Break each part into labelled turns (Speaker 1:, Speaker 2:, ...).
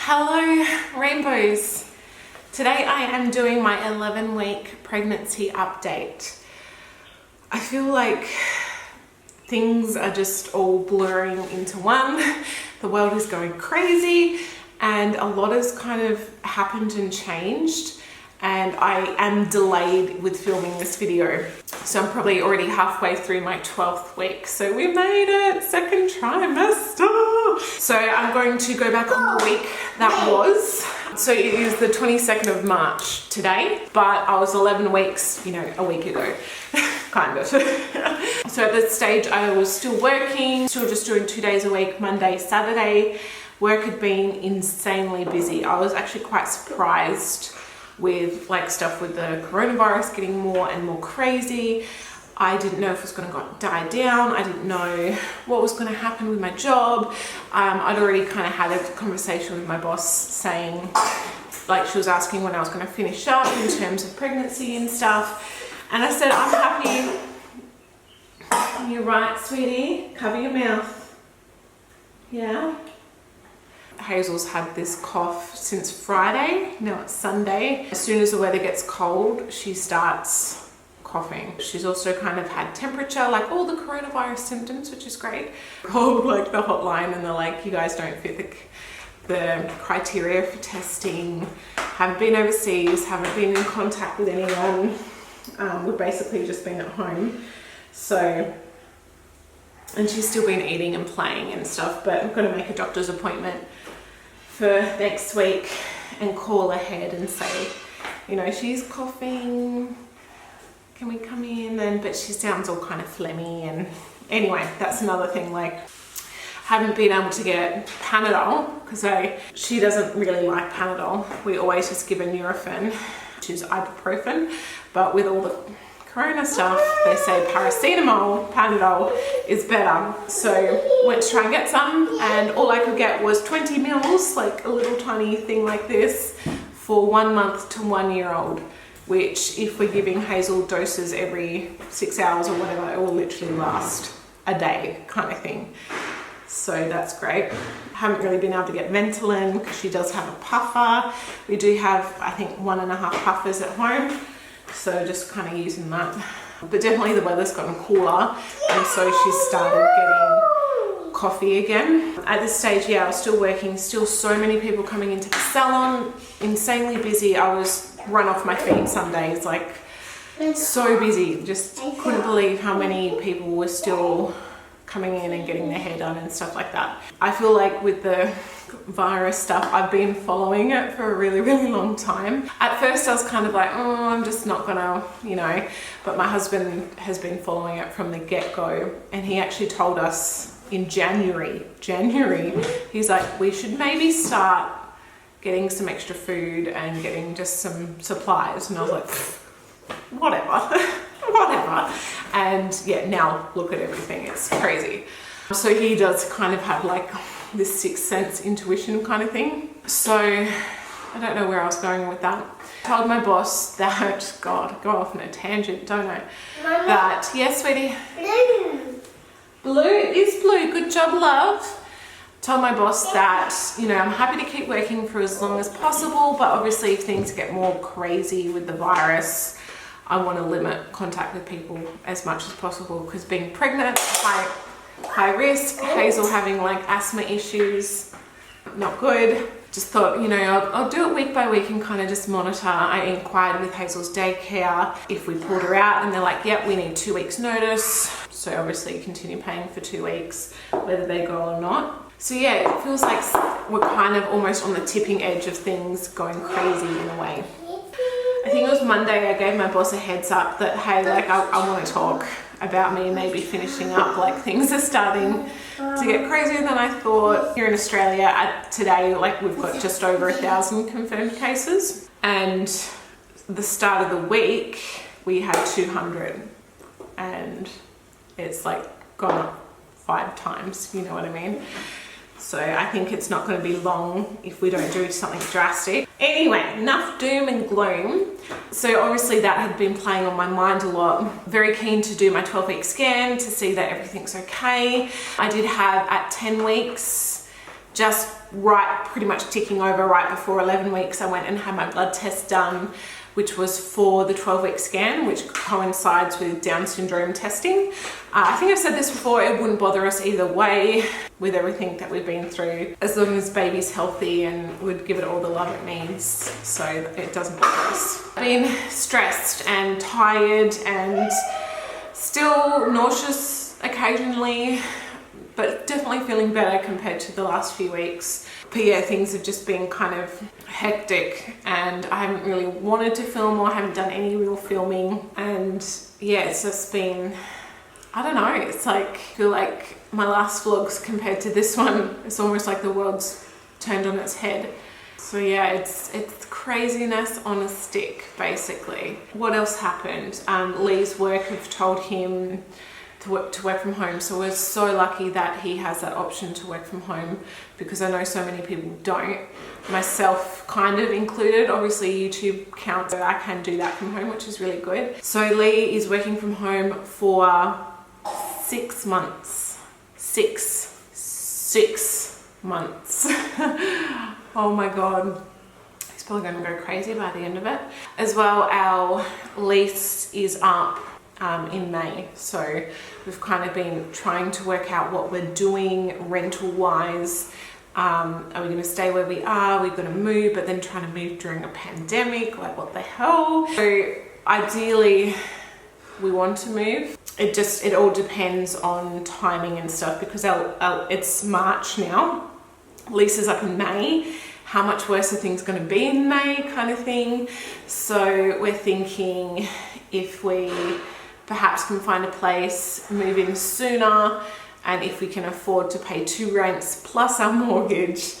Speaker 1: Hello rainbows. Today I am doing my 11-week pregnancy update. I feel like things are just all blurring into one. The world is going crazy and a lot has kind of happened and changed, and I am delayed with filming this video. So I'm probably already halfway through my 12th week. So we made it, second trimester. So I'm going to go back on the week that was. So it is the 22nd of March today, but I was 11 weeks, a week ago, kind of. So at this stage I was still working, still just doing 2 days a week, Monday, Saturday. Work had been insanely busy. I was actually quite surprised with stuff with the coronavirus getting more and more crazy. I didn't know if it was going to die down. I didn't know what was going to happen with my job. I'd already kind of had a conversation with my boss saying, she was asking when I was going to finish up in terms of pregnancy and stuff. And I said, I'm happy. You're right, sweetie. Cover your mouth. Yeah. Hazel's had this cough since Friday. Now it's Sunday. As soon as the weather gets cold, she starts coughing. She's also kind of had temperature, like all the coronavirus symptoms, which is great. Called the hotline and they're like, you guys don't fit the criteria for testing, haven't been overseas, haven't been in contact with anyone. We've basically just been at home. So, and she's still been eating and playing and stuff, but I'm going to make a doctor's appointment for next week and call ahead and say, she's coughing, can we come in? But she sounds all kind of phlegmy, and anyway, that's another thing. Haven't been able to get Panadol because she doesn't really like Panadol. We always just give her Nurofen, which is ibuprofen, but with all the corona stuff, they say paracetamol, Panadol is better. So went to try and get some, and all I could get was 20 mils, a little tiny thing like this, for 1 month to 1 year old, which if we're giving Hazel doses every 6 hours or whatever, it will literally last a day kind of thing. So that's great. Haven't really been able to get Ventolin because she does have a puffer. We do have, I think, 1.5 puffers at home. So just kind of using that. But definitely the weather's gotten cooler, and so she started getting coffee again. At this stage, I was still working, still so many people coming into the salon, insanely busy. I was run off my feet some days, so busy. Just couldn't believe how many people were still coming in and getting their hair done and stuff like that. I feel like with the virus stuff, I've been following it for a really, really long time. At first I was kind of I'm just not gonna, but my husband has been following it from the get-go, and he actually told us in January, he's like, we should maybe start getting some extra food and getting just some supplies. And I was like, whatever. And yeah, now look at everything, it's crazy. So he does kind of have this sixth sense intuition kind of thing. So I don't know where I was going with that. I told my boss that, God, go off on a tangent, don't I? Mama. That, yes, sweetie? Blue, it is blue, good job, love. Told my boss that, I'm happy to keep working for as long as possible, but obviously if things get more crazy with the virus, I want to limit contact with people as much as possible, because being pregnant, high risk, Hazel having asthma issues, not good. Just thought, I'll do it week by week and kind of just monitor. I inquired with Hazel's daycare if we pulled her out, and they're like, yep, we need 2 weeks notice. So obviously continue paying for 2 weeks, whether they go or not. So yeah, it feels like we're kind of almost on the tipping edge of things going crazy in a way. I think it was Monday I gave my boss a heads up that, hey, I want to talk about me maybe finishing up, things are starting to get crazier than I thought. Here in Australia today, we've got just over 1,000 confirmed cases, and the start of the week we had 200, and it's gone up 5 times, you know what I mean? So I think it's not going to be long if we don't do something drastic. Anyway, enough doom and gloom. So obviously that had been playing on my mind a lot. Very keen to do my 12-week scan to see that everything's okay. I did have at 10 weeks just right, pretty much ticking over right before 11 weeks, I went and had my blood test done, which was for the 12-week scan, which coincides with Down syndrome testing. I think I've said this before, it wouldn't bother us either way with everything that we've been through, as long as baby's healthy, and would give it all the love it needs, so it doesn't bother us. I've been stressed and tired and still nauseous occasionally, but definitely feeling better compared to the last few weeks. But yeah, things have just been kind of hectic, and I haven't really wanted to film, or I haven't done any real filming. And yeah, it's just been, I don't know, it's like, I feel like my last vlogs compared to this one, it's almost like the world's turned on its head. So yeah, it's craziness on a stick, basically. What else happened? Lee's work have told him to work from home, so we're so lucky that he has that option to work from home, because I know so many people don't, myself kind of included. Obviously YouTube counts, so I can do that from home, which is really good. So Lee is working from home for 6 months. Six months. Oh my god, he's probably going to go crazy by the end of it. As well, our lease is up in May, so we've kind of been trying to work out what we're doing rental wise. Are we going to stay where we are? We're going to move, but then trying to move during a pandemic, like what the hell? So ideally we want to move. It all depends on timing and stuff, because it's March now, lease is up in May. How much worse are things going to be in May, kind of thing. So we're thinking if we perhaps can find a place, move in sooner, and if we can afford to pay 2 rents plus our mortgage,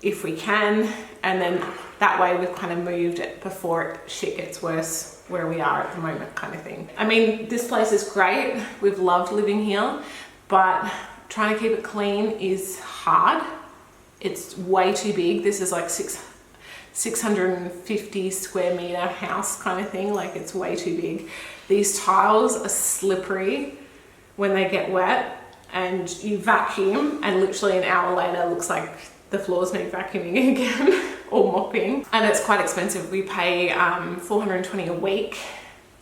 Speaker 1: if we can, and then that way we've kind of moved it before shit gets worse where we are at the moment, kind of thing. I mean, this place is great, we've loved living here, but trying to keep it clean is hard. It's way too big. This is like 650 square meter house kind of thing, like it's way too big. These tiles are slippery when they get wet, and you vacuum and literally an hour later it looks like the floors need vacuuming again or mopping. And it's quite expensive. We pay $420 a week,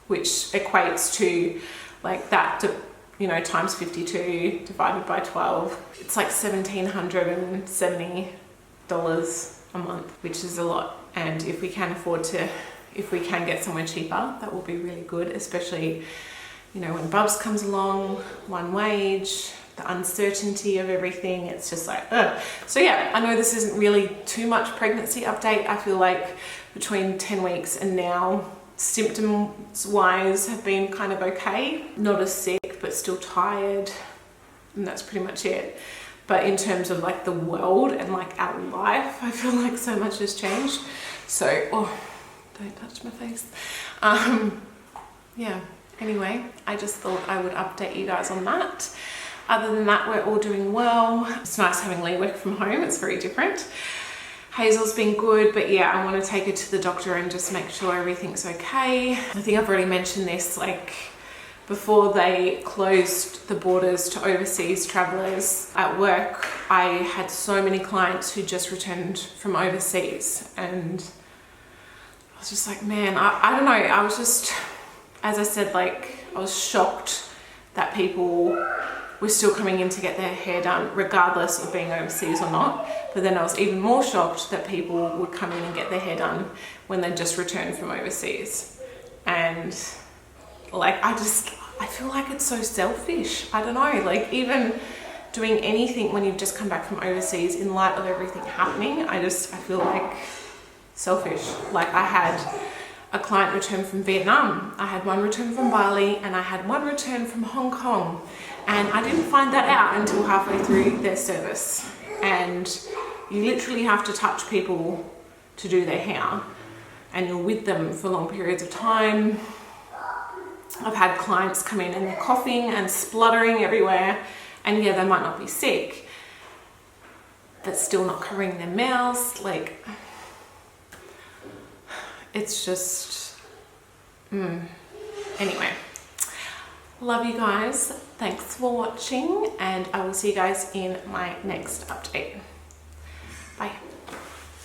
Speaker 1: which equates to like that to, you know, times 52 divided by 12. It's like $1,770 a month, which is a lot. And if we can get somewhere cheaper, that will be really good, especially, you know, when Bubs comes along, one wage, the uncertainty of everything, it's just like, ugh. So yeah, I know this isn't really too much pregnancy update. I feel like between 10 weeks and now, symptoms wise have been kind of okay. Not as sick, but still tired, and that's pretty much it. But in terms of like the world and like our life, I feel like so much has changed. So, oh, don't touch my face. Yeah, anyway, I just thought I would update you guys on that. Other than that, we're all doing well. It's nice having Lee work from home, it's very different. Hazel's been good, but yeah, I want to take her to the doctor and just make sure everything's okay. I think I've already mentioned this, like before they closed the borders to overseas travelers at work, I had so many clients who just returned from overseas, and I was just like, man, I don't know, I was just, as I said, like I was shocked that people were still coming in to get their hair done regardless of being overseas or not. But then I was even more shocked that people would come in and get their hair done when they just returned from overseas. And like, I feel like it's so selfish. I don't know, like even doing anything when you've just come back from overseas in light of everything happening, I feel like selfish. Like I had a client return from Vietnam, I had one return from Bali, and I had one return from Hong Kong. And I didn't find that out until halfway through their service. And you literally have to touch people to do their hair, and you're with them for long periods of time. I've had clients come in and they're coughing and spluttering everywhere, and yeah, they might not be sick, but still not covering their mouths. Like, it's just, anyway. Love you guys. Thanks for watching, and I will see you guys in my next update.